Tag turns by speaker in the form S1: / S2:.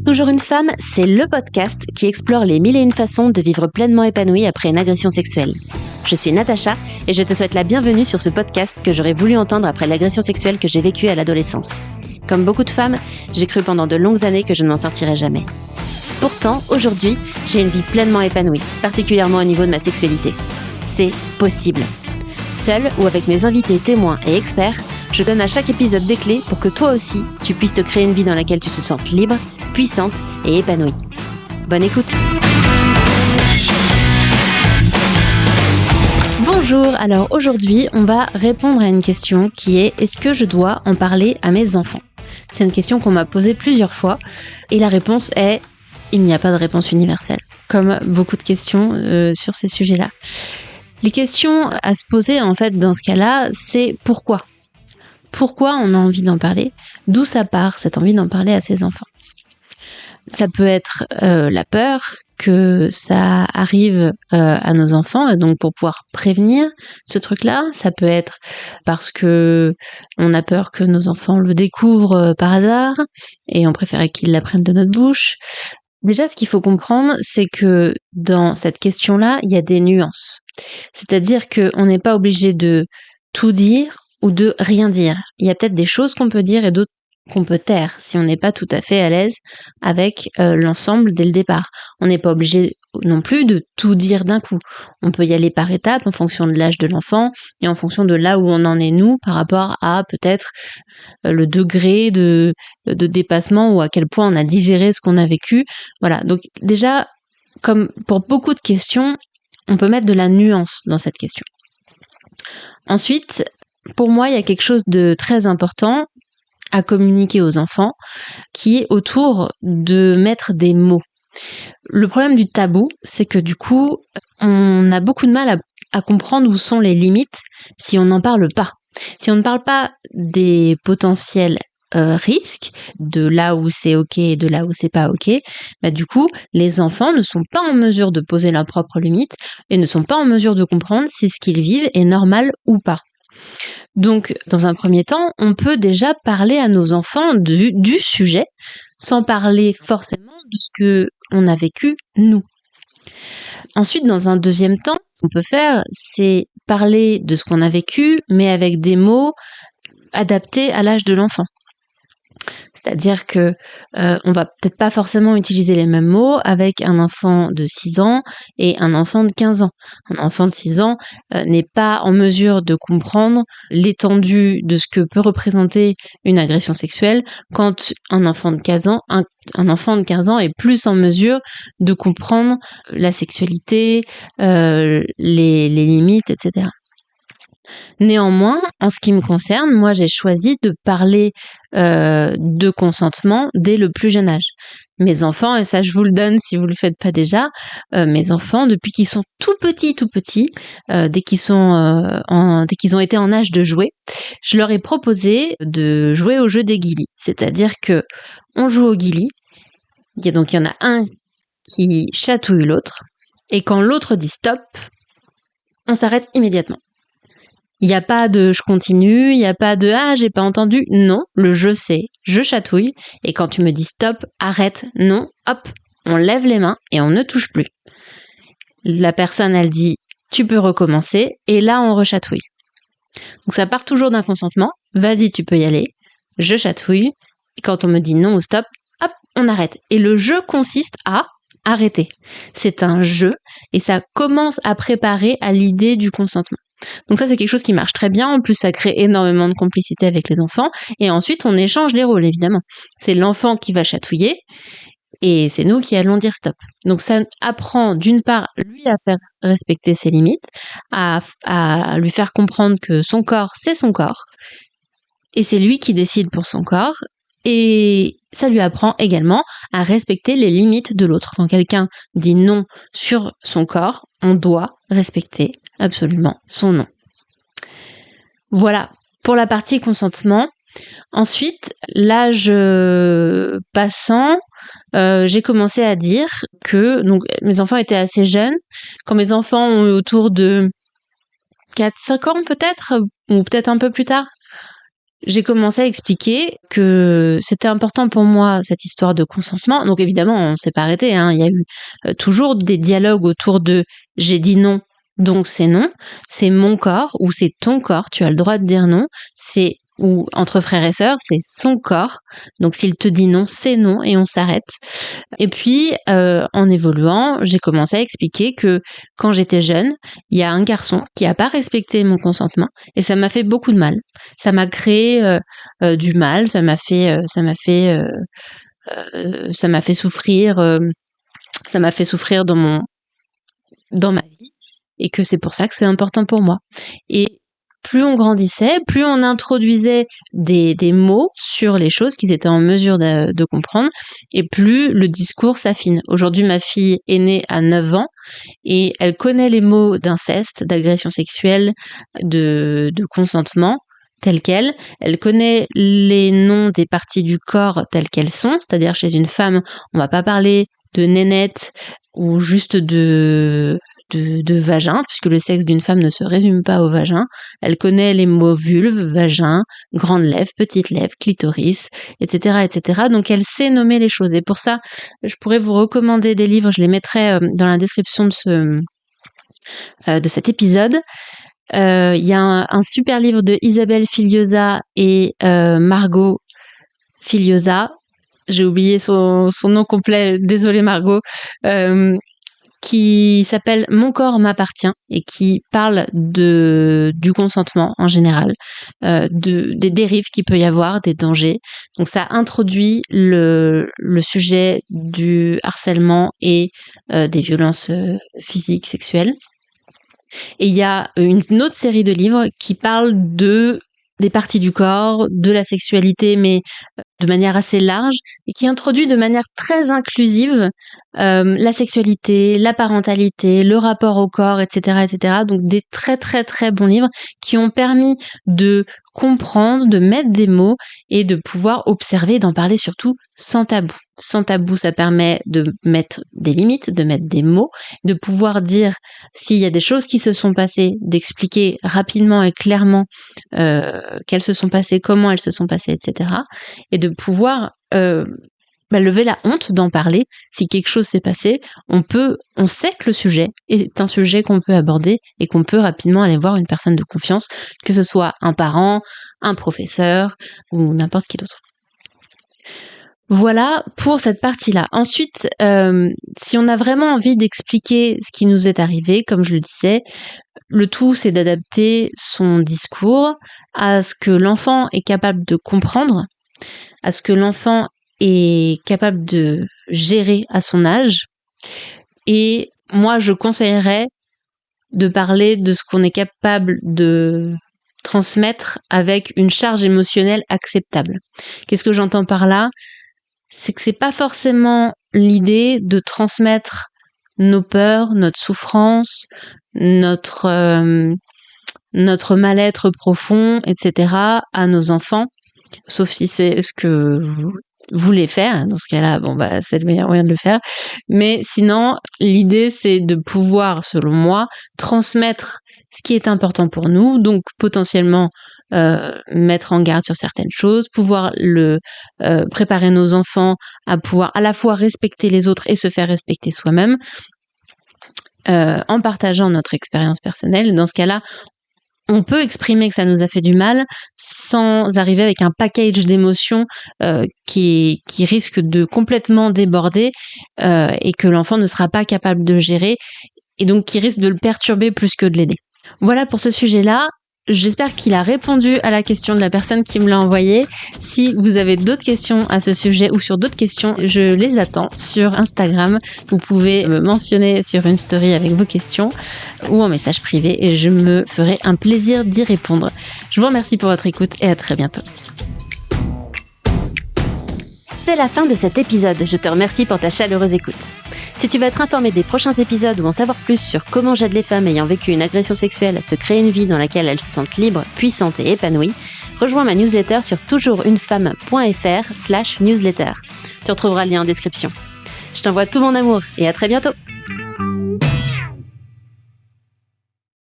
S1: Toujours une femme, c'est le podcast qui explore les mille et une façons de vivre pleinement épanouie après une agression sexuelle. Je suis Natacha et je te souhaite la bienvenue sur ce podcast que j'aurais voulu entendre après l'agression sexuelle que j'ai vécue à l'adolescence. Comme beaucoup de femmes, j'ai cru pendant de longues années que je ne m'en sortirais jamais. Pourtant, aujourd'hui, j'ai une vie pleinement épanouie, particulièrement au niveau de ma sexualité. C'est possible. Seule ou avec mes invités témoins et experts, je donne à chaque épisode des clés pour que toi aussi, tu puisses te créer une vie dans laquelle tu te sentes libre, puissante et épanouie. Bonne écoute. Bonjour, alors aujourd'hui, on va répondre à une question qui est: est-ce que je dois en parler à mes enfants ? C'est une question qu'on m'a posée plusieurs fois et la réponse est: il n'y a pas de réponse universelle, comme beaucoup de questions sur ces sujets-là. Les questions à se poser en fait dans ce cas-là, c'est pourquoi ? Pourquoi on a envie d'en parler ? D'où ça part cette envie d'en parler à ses enfants ? Ça peut être la peur que ça arrive à nos enfants, et donc pour pouvoir prévenir ce truc-là. Ça peut être parce que on a peur que nos enfants le découvrent par hasard et on préférait qu'ils l'apprennent de notre bouche. Déjà, ce qu'il faut comprendre, c'est que dans cette question-là, il y a des nuances. C'est-à-dire qu'on n'est pas obligé de tout dire ou de rien dire. Il y a peut-être des choses qu'on peut dire et d'autres qu'on peut taire si on n'est pas tout à fait à l'aise avec l'ensemble dès le départ. On n'est pas obligé non plus de tout dire d'un coup. On peut y aller par étapes en fonction de l'âge de l'enfant et en fonction de là où on en est nous par rapport à peut-être le degré de dépassement ou à quel point on a digéré ce qu'on a vécu. Voilà, donc déjà, comme pour beaucoup de questions, on peut mettre de la nuance dans cette question. Ensuite, pour moi, il y a quelque chose de très important à communiquer aux enfants, qui est autour de mettre des mots. Le problème du tabou, c'est que du coup, on a beaucoup de mal à comprendre où sont les limites si on n'en parle pas. Si on ne parle pas des potentiels risques, de là où c'est ok et de là où c'est pas ok, bah du coup, les enfants ne sont pas en mesure de poser leurs propres limites et ne sont pas en mesure de comprendre si ce qu'ils vivent est normal ou pas. Donc, dans un premier temps, on peut déjà parler à nos enfants du sujet, sans parler forcément de ce que on a vécu, nous. Ensuite, dans un deuxième temps, ce qu'on peut faire, c'est parler de ce qu'on a vécu, mais avec des mots adaptés à l'âge de l'enfant. C'est-à-dire que on va peut-être pas forcément utiliser les mêmes mots avec un enfant de 6 ans et un enfant de 15 ans. Un enfant de 6 ans n'est pas en mesure de comprendre l'étendue de ce que peut représenter une agression sexuelle, quand un enfant de 15 ans, un enfant de 15 ans est plus en mesure de comprendre la sexualité, les limites, etc. Néanmoins, en ce qui me concerne, moi j'ai choisi de parler de consentement dès le plus jeune âge. Mes enfants, et ça je vous le donne si vous le faites pas déjà, mes enfants depuis qu'ils sont tout petits, dès qu'ils ont été en âge de jouer, je leur ai proposé de jouer au jeu des guilis. C'est-à-dire que on joue au guili, il y en a un qui chatouille l'autre, et quand l'autre dit stop, on s'arrête immédiatement. Il n'y a pas de je continue, il n'y a pas de ah j'ai pas entendu. Non, le jeu c'est je chatouille et quand tu me dis stop, arrête, non, hop, on lève les mains et on ne touche plus. La personne elle dit tu peux recommencer et là on rechatouille. Donc ça part toujours d'un consentement, vas-y tu peux y aller, je chatouille et quand on me dit non ou stop, hop, on arrête. Et le jeu consiste à arrêter. C'est un jeu et ça commence à préparer à l'idée du consentement. Donc ça, c'est quelque chose qui marche très bien. En plus, ça crée énormément de complicité avec les enfants. Et ensuite, on échange les rôles, évidemment. C'est l'enfant qui va chatouiller et c'est nous qui allons dire stop. Donc ça apprend d'une part, lui, à faire respecter ses limites, à lui faire comprendre que son corps, c'est son corps. Et c'est lui qui décide pour son corps. Et ça lui apprend également à respecter les limites de l'autre. Quand quelqu'un dit non sur son corps, on doit respecter absolument son nom. Voilà pour la partie consentement. Ensuite, l'âge passant, j'ai commencé à dire que donc mes enfants étaient assez jeunes. Quand mes enfants ont eu autour de 4-5 ans peut-être, ou peut-être un peu plus tard, j'ai commencé à expliquer que c'était important pour moi, cette histoire de consentement. Donc évidemment, on s'est pas arrêté, hein. Il y a eu toujours des dialogues autour de « j'ai dit non, donc c'est non », c'est mon corps ou c'est ton corps, tu as le droit de dire non, ou entre frères et sœurs, c'est son corps. Donc s'il te dit non, c'est non et on s'arrête. Et puis, en évoluant, j'ai commencé à expliquer que quand j'étais jeune, il y a un garçon qui a pas respecté mon consentement et ça m'a fait beaucoup de mal. Ça m'a créé du mal, ça m'a fait souffrir, ça m'a fait souffrir dans ma vie et que c'est pour ça que c'est important pour moi. Et plus on grandissait, plus on introduisait des mots sur les choses qu'ils étaient en mesure de comprendre, et plus le discours s'affine. Aujourd'hui, ma fille est née à 9 ans, et elle connaît les mots d'inceste, d'agression sexuelle, de consentement, tels quels. Elle connaît les noms des parties du corps telles qu'elles sont, c'est-à-dire chez une femme, on va pas parler de nénette, ou juste de vagin, puisque le sexe d'une femme ne se résume pas au vagin. Elle connaît les mots vulve, vagin, grande lèvre, petite lèvre, clitoris, etc., etc. Donc elle sait nommer les choses. Et pour ça, je pourrais vous recommander des livres, je les mettrai dans la description de cet épisode. Il y a un super livre de Isabelle Filiosa et Margot Filiosa. J'ai oublié son nom complet, désolée Margot, qui s'appelle Mon corps m'appartient et qui parle du consentement en général, des dérives qu'il peut y avoir, des dangers. Donc ça introduit le sujet du harcèlement et des violences physiques, sexuelles. Et il y a une autre série de livres qui parlent des parties du corps, de la sexualité, mais de manière assez large, et qui introduit de manière très inclusive la sexualité, la parentalité, le rapport au corps, etc., etc. Donc des très très très bons livres qui ont permis de comprendre, de mettre des mots et de pouvoir observer, d'en parler surtout sans tabou. Sans tabou, ça permet de mettre des limites, de mettre des mots, de pouvoir dire s'il y a des choses qui se sont passées, d'expliquer rapidement et clairement qu'elles se sont passées, comment elles se sont passées, etc. Et de pouvoir lever la honte d'en parler. Si quelque chose s'est passé, on sait que le sujet est un sujet qu'on peut aborder et qu'on peut rapidement aller voir une personne de confiance, que ce soit un parent, un professeur ou n'importe qui d'autre. Voilà pour cette partie-là. Ensuite, si on a vraiment envie d'expliquer ce qui nous est arrivé, comme je le disais, le tout, c'est d'adapter son discours à ce que l'enfant est capable de comprendre, à ce que l'enfant est capable de gérer à son âge. Et moi, je conseillerais de parler de ce qu'on est capable de transmettre avec une charge émotionnelle acceptable. Qu'est-ce que j'entends par là ? C'est que c'est pas forcément l'idée de transmettre nos peurs, notre souffrance, notre mal-être profond, etc. à nos enfants, sauf si c'est ce que vous voulez faire. Dans ce cas-là, c'est le meilleur moyen de le faire. Mais sinon, l'idée, c'est de pouvoir, selon moi, transmettre ce qui est important pour nous, donc potentiellement mettre en garde sur certaines choses, pouvoir préparer nos enfants à pouvoir à la fois respecter les autres et se faire respecter soi-même, en partageant notre expérience personnelle. Dans ce cas-là, on peut exprimer que ça nous a fait du mal sans arriver avec un package d'émotions qui risque de complètement déborder et que l'enfant ne sera pas capable de gérer et donc qui risque de le perturber plus que de l'aider. Voilà pour ce sujet-là. J'espère qu'il a répondu à la question de la personne qui me l'a envoyé. Si vous avez d'autres questions à ce sujet ou sur d'autres questions, je les attends sur Instagram. Vous pouvez me mentionner sur une story avec vos questions ou en message privé et je me ferai un plaisir d'y répondre. Je vous remercie pour votre écoute et à très bientôt. C'est la fin de cet épisode. Je te remercie pour ta chaleureuse écoute. Si tu veux être informé des prochains épisodes ou en savoir plus sur comment j'aide les femmes ayant vécu une agression sexuelle à se créer une vie dans laquelle elles se sentent libres, puissantes et épanouies, rejoins ma newsletter sur toujoursunefemme.fr/newsletter. Tu retrouveras le lien en description. Je t'envoie tout mon amour et à très bientôt.